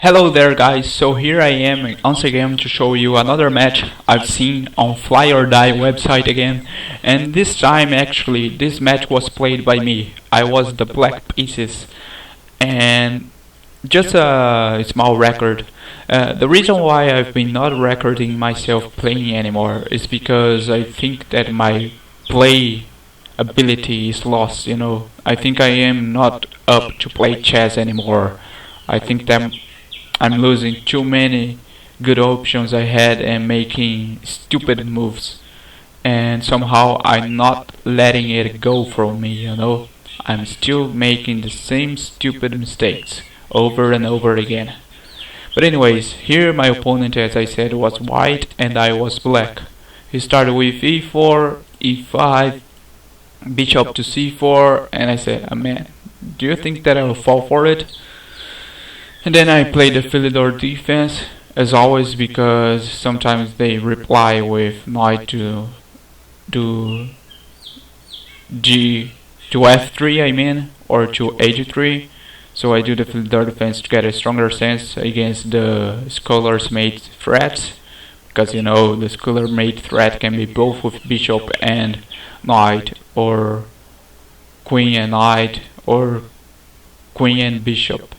Hello there guys, so here I am once again to show you another match I've seen on FlyOrDie website again, and this time actually this match was played by me. I was the black pieces, and just a small record. The reason why I've been not recording myself playing anymore is because I think that my play ability is lost, I think I am not up to play chess anymore. I think that I'm losing too many good options I had and making stupid moves, and somehow I'm not letting it go from me, I'm still making the same stupid mistakes over and over again. But anyways, here my opponent, as I said, was white and I was black. He started with e4, e5, bishop to c4, and I said, oh man, do you think that I will fall for it? And then I played the FlyOrDie defense, as always, because sometimes they reply with knight to f3, or to h3. So I do the FlyOrDie defense to get a stronger sense against the scholar's mate threats, because the scholar mate threat can be both with bishop and knight, or queen and knight, or queen and bishop.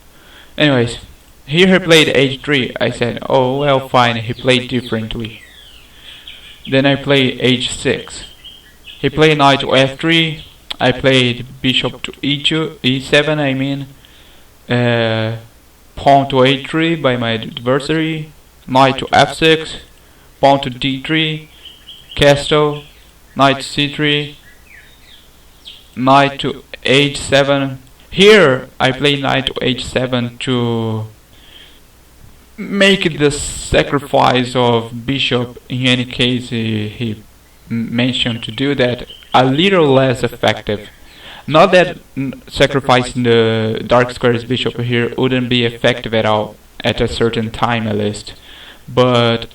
Anyways, here he played h3. I said, oh well, fine, he played differently. Then I played h6. He played knight to f3. I played bishop to e7, pawn to a3 by my adversary, knight to f6, pawn to d3, castle, knight to c3, knight to h7. Here I play knight to h7 to make the sacrifice of bishop, in any case he mentioned to do that, a little less effective. Not that sacrificing the dark square's bishop here wouldn't be effective at all, at a certain time at least, but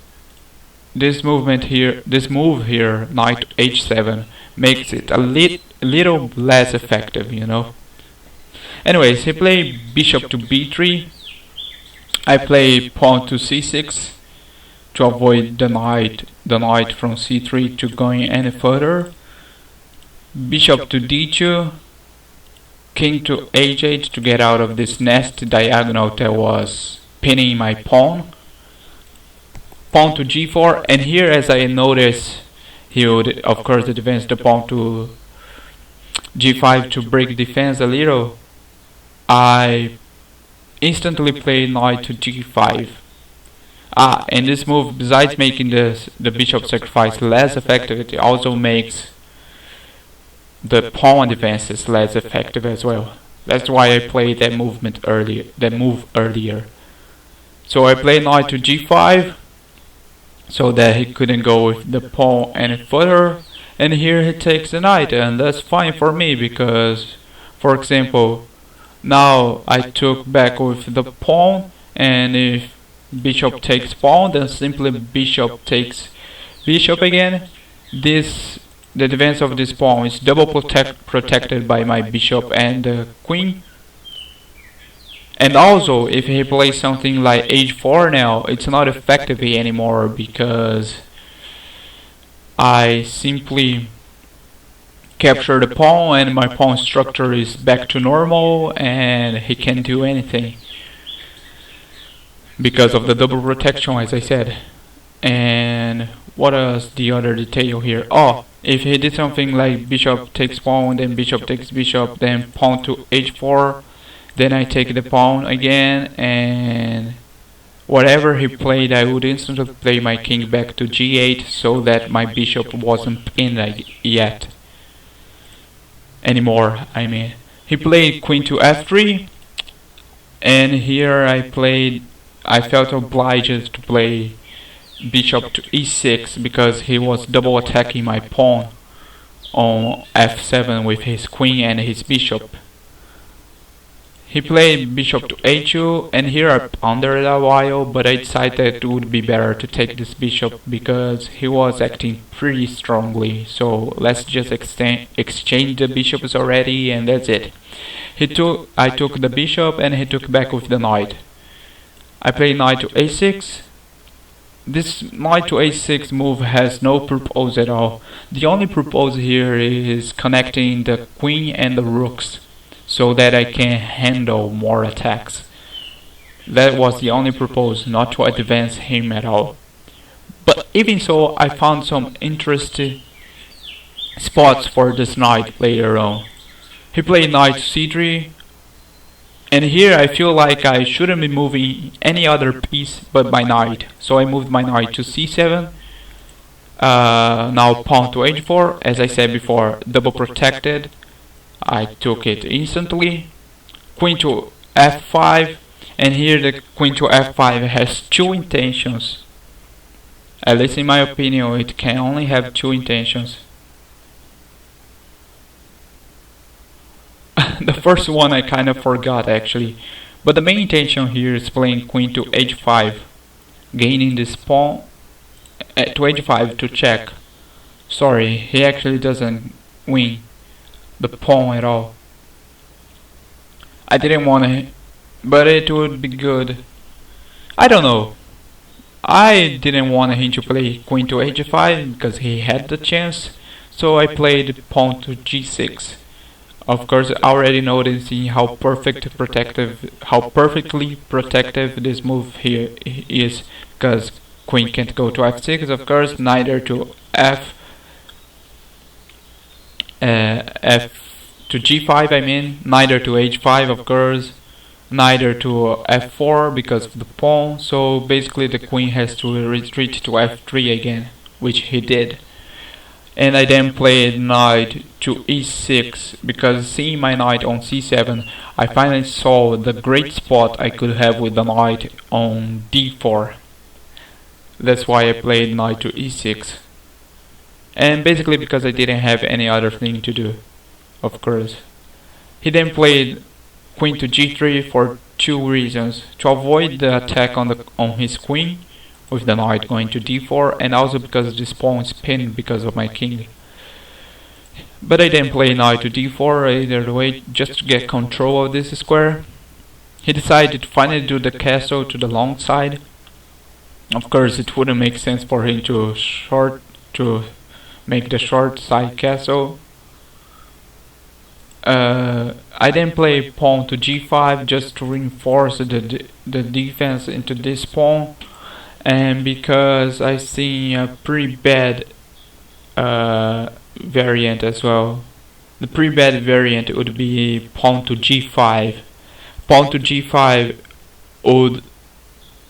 this move here, knight to h7, makes it a little less effective, Anyways, he played bishop to b3. I play pawn to c6 to avoid the knight from c3 to going any further. Bishop to d2, king to h8 to get out of this nasty diagonal that was pinning my pawn. Pawn to g4, and here, as I noticed, he would of course advance the pawn to g5 to break defense a little. I instantly play knight to g5. And this move, besides making the bishop sacrifice less effective, it also makes the pawn advances less effective as well. That's why I played that move earlier. So I play knight to g5 so that he couldn't go with the pawn any further, and here he takes the knight, and that's fine for me because, for example, now I took back with the pawn, and if bishop takes pawn, then simply bishop takes bishop again. The advance of this pawn is double protected by my bishop and the queen. And also, if he plays something like h4 now, it's not effective anymore because I simply capture the pawn and my pawn structure is back to normal and he can't do anything because of the double protection, as I said. And what else, the other detail here? Oh, if he did something like bishop takes pawn, then bishop takes bishop, then pawn to h4, then I take the pawn again, and whatever he played, I would instantly play my king back to g8 so that my bishop wasn't pinned yet. Anymore, He played queen to f3, and here I felt obliged to play bishop to e6 because he was double attacking my pawn on f7 with his queen and his bishop. He played bishop to a2, and here I pondered a while, but I decided that it would be better to take this bishop because he was acting pretty strongly. So let's just exchange the bishops already, and that's it. I took the bishop and he took back with the knight. I play knight to a6. This knight to a6 move has no purpose at all. The only purpose here is connecting the queen and the rooks so that I can handle more attacks. That was the only purpose, not to advance him at all. But even so, I found some interesting spots for this knight later on. He played knight to c3, and here I feel like I shouldn't be moving any other piece but my knight. So I moved my knight to c7. Now pawn to h4, as I said before, double protected. I took it instantly. Queen to f5, and here the queen to f5 has two intentions. At least in my opinion, it can only have two intentions. The first one I kind of forgot actually, but the main intention here is playing queen to h5, gaining this pawn to h5 to check. Sorry, he actually doesn't win the pawn at all. I didn't want to, but it would be good. I don't know. I didn't want him to play queen to h5 because he had the chance, so I played pawn to g6. Of course, already noticing how perfectly protective this move here is, because queen can't go to f6, of course, neither to to g5, I mean, neither to h5, of course, neither to f4 because of the pawn. So basically the queen has to retreat to f3 again, which he did. And I then played knight to e6 because seeing my knight on c7, I finally saw the great spot I could have with the knight on d4. That's why I played knight to e6. And basically because I didn't have any other thing to do, of course. He then played queen to g3 for two reasons: to avoid the attack on his queen, with the knight going to d4, and also because this pawn is pinned because of my king. But I then play knight to d4 either way, just to get control of this square. He decided to finally do the castle to the long side. Of course, it wouldn't make sense for him to make the short side castle. I then play pawn to g5 just to reinforce the defense into this pawn. And because I see a pretty bad variant as well. The pretty bad variant would be pawn to g5. Pawn to g5 would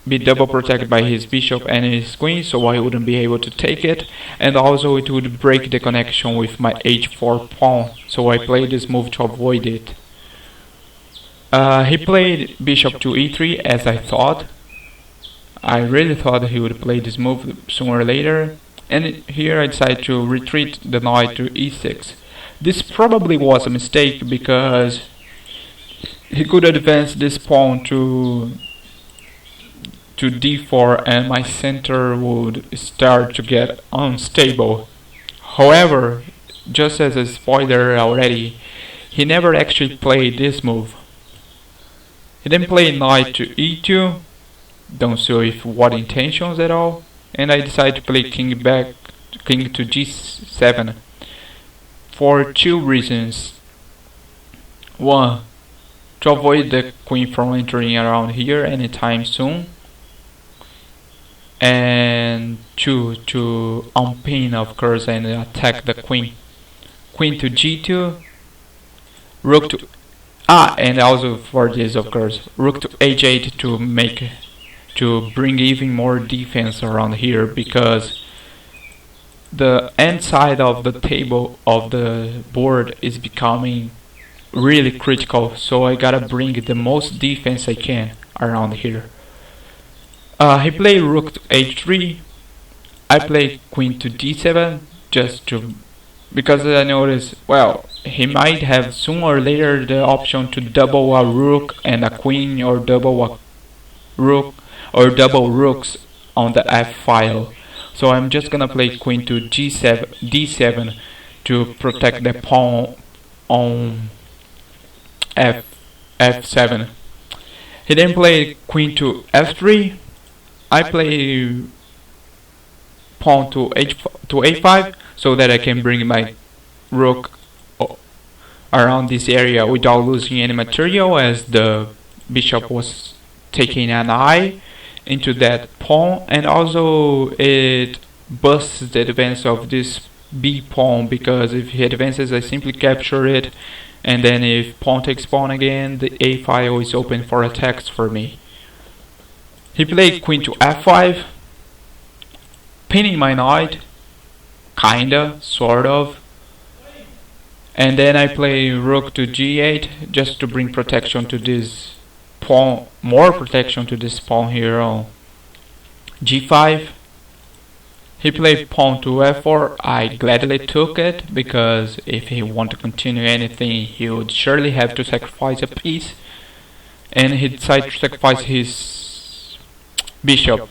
be double protected by his bishop and his queen, so I wouldn't be able to take it, and also it would break the connection with my h4 pawn, so I played this move to avoid it. He played bishop to e3 as I thought. I really thought he would play this move sooner or later, and here I decided to retreat the knight to e6. This probably was a mistake because he could advance this pawn to d4 and my center would start to get unstable. However, just as a spoiler already, he never actually played this move. He then played knight to e2. Don't see with what intentions at all, and I decided to play king to g7 for two reasons. One, to avoid the queen from entering around here anytime soon, and two, to unpin, of course, and attack the queen. Queen to g2, rook to and also for this, of course, rook to h8 to bring even more defense around here, because the end side of the table of the board is becoming really critical, so I gotta bring the most defense I can around here. He played rook to h3. I played queen to d7 because I noticed, well, he might have sooner or later the option to double a rook and a queen, or double a rook or double rooks on the f file. So I'm just gonna play queen to d7 to protect the pawn on f7. He then played queen to f3. I play pawn to a5 so that I can bring my rook around this area without losing any material, as the bishop was taking an eye into that pawn, and also it busts the advance of this b pawn, because if he advances I simply capture it, and then if pawn takes pawn again, the a file is open for attacks for me. He played queen to f5, pinning my knight, kinda, sort of. And then I play rook to g8 just to bring protection to this pawn, more protection to this pawn here on g5. He played pawn to f4. I gladly took it, because if he wanted to continue anything he would surely have to sacrifice a piece, and he decided to sacrifice his bishop.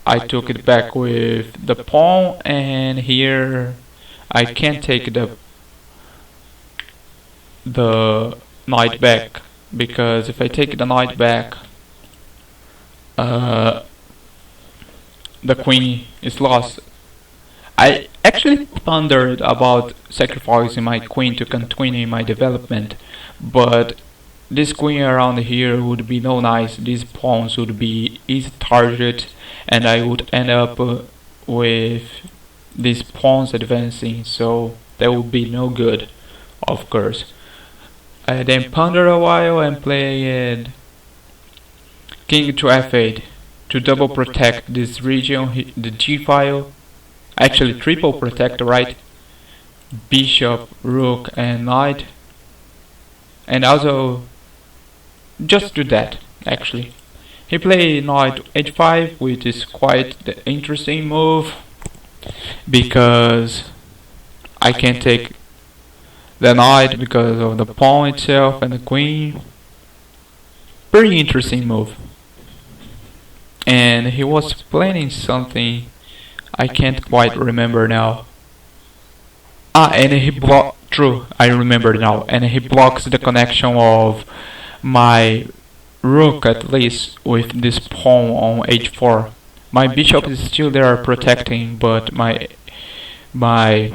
I took it back with the pawn, and here I can't take the knight back, because if I take the knight back, the queen is lost. I actually pondered about sacrificing my queen to continue my development, but this queen around here would be no nice. These pawns would be easy targets, and I would end up with these pawns advancing, so that would be no good, of course. I then pondered a while and played king to f8 to double protect this region, the g file. Actually triple protect, right? Bishop, rook and knight. And also just do that, actually. He played knight to h5, which is quite the interesting move, because I can't take the knight because of the pawn itself and the queen. Pretty interesting move. And he was planning something I can't quite remember now. And he true, I remember now. And he blocks the connection of my rook, at least, with this pawn on h4. My bishop is still there protecting, but my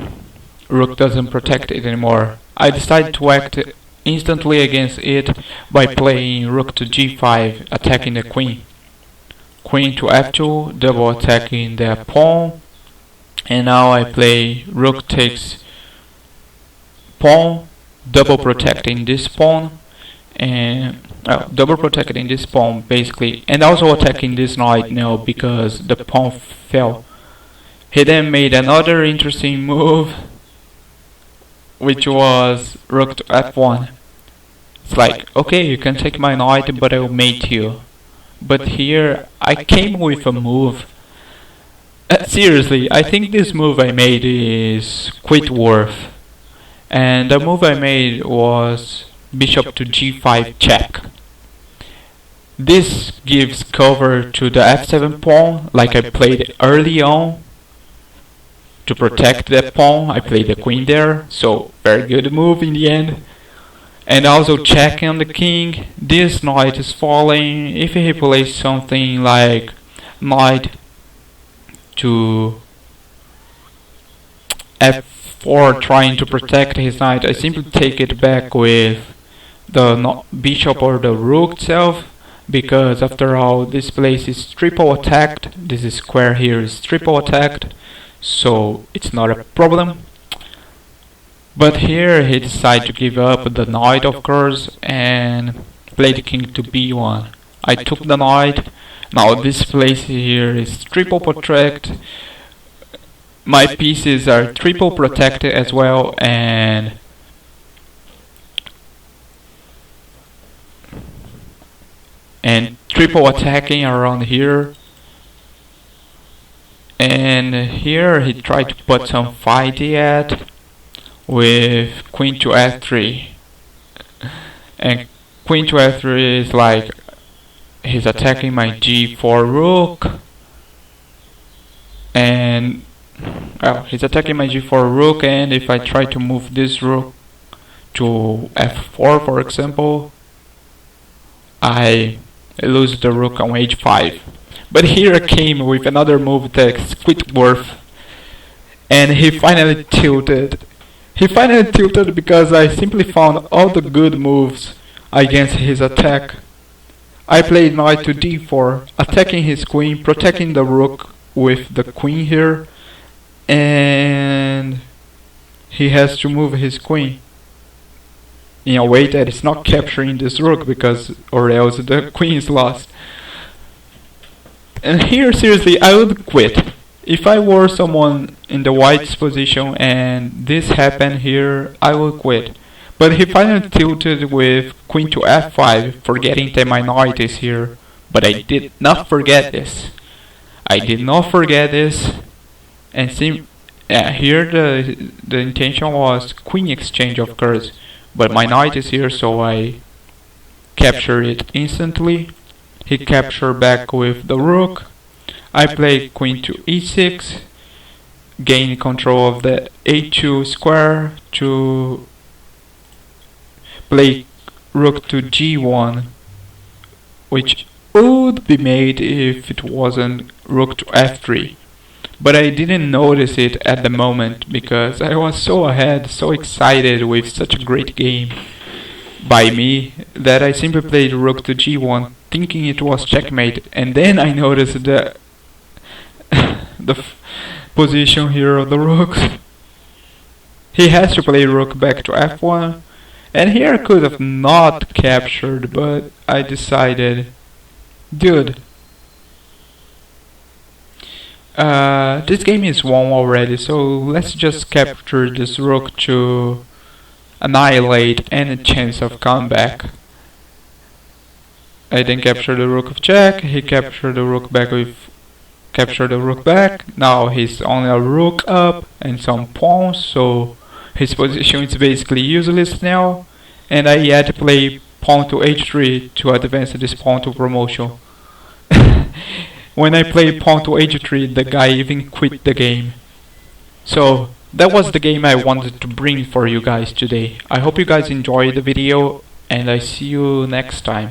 rook doesn't protect it anymore. I decided to act instantly against it by playing rook to g5, attacking the queen. Queen to f2, double attacking the pawn. And now I play rook takes pawn, double protecting this pawn, and double protecting this pawn basically, and also attacking this knight now because the pawn fell. He then made another interesting move, which was rook to f1. It's like, okay, you can take my knight, but I'll mate you. But here I came with a move. Seriously, I think this move I made is quite worth. And the move I made was bishop to g5 check. This gives cover to the f7 pawn, like I played early on. To protect that pawn, I played the queen there, so very good move in the end. And also checking on the king. This knight is falling. If he plays something like knight to f4 trying to protect his knight, I simply take it back with the bishop or the rook itself, because after all this place is triple attacked. This square here is triple attacked, so it's not a problem. But here he decided to give up the knight, of course, and play the king to b1. I took the knight. Now this place here is triple protect. My pieces are triple protected as well, and triple attacking around here. And here he tried to put some fight yet with queen to f3. And queen to f3 is like he's attacking my g4 rook, and he's attacking my g4 rook, and if I try to move this rook to f4 for example, lose the rook on h5. But here I came with another move that's quite worth, and he finally tilted. He finally tilted because I simply found all the good moves against his attack. I played knight to d4, attacking his queen, protecting the rook with the queen here, and he has to move his queen in a way that is not capturing this rook, because or else the queen is lost. And here, seriously, I would quit. If I were someone in the white's position and this happened here, I would quit. But he finally tilted with queen to f5, forgetting that my knight is here. But I did not forget this. I did not forget this. And here the intention was queen exchange, of course. But my knight is here, so I capture it instantly. He captured back with the rook. I play queen to e6, gain control of the a2 square to play rook to g1, which would be made if it wasn't rook to f3. But I didn't notice it at the moment because I was so ahead, so excited with such a great game by me that I simply played rook to g1 thinking it was checkmate, and then I noticed the position here of the rooks. He has to play rook back to f1, and here I could have not captured, but I decided, dude, this game is won already, so let's just capture this rook to annihilate any chance of comeback. I then capture the rook of check, he captured the rook back with capture the rook back. Now he's only a rook up and some pawns, so his position is basically useless now, and I had to play pawn to h3 to advance this pawn to promotion. When I play pawn to h3, the guy even quit the game. So that was the game I wanted to bring for you guys today. I hope you guys enjoyed the video, and I see you next time.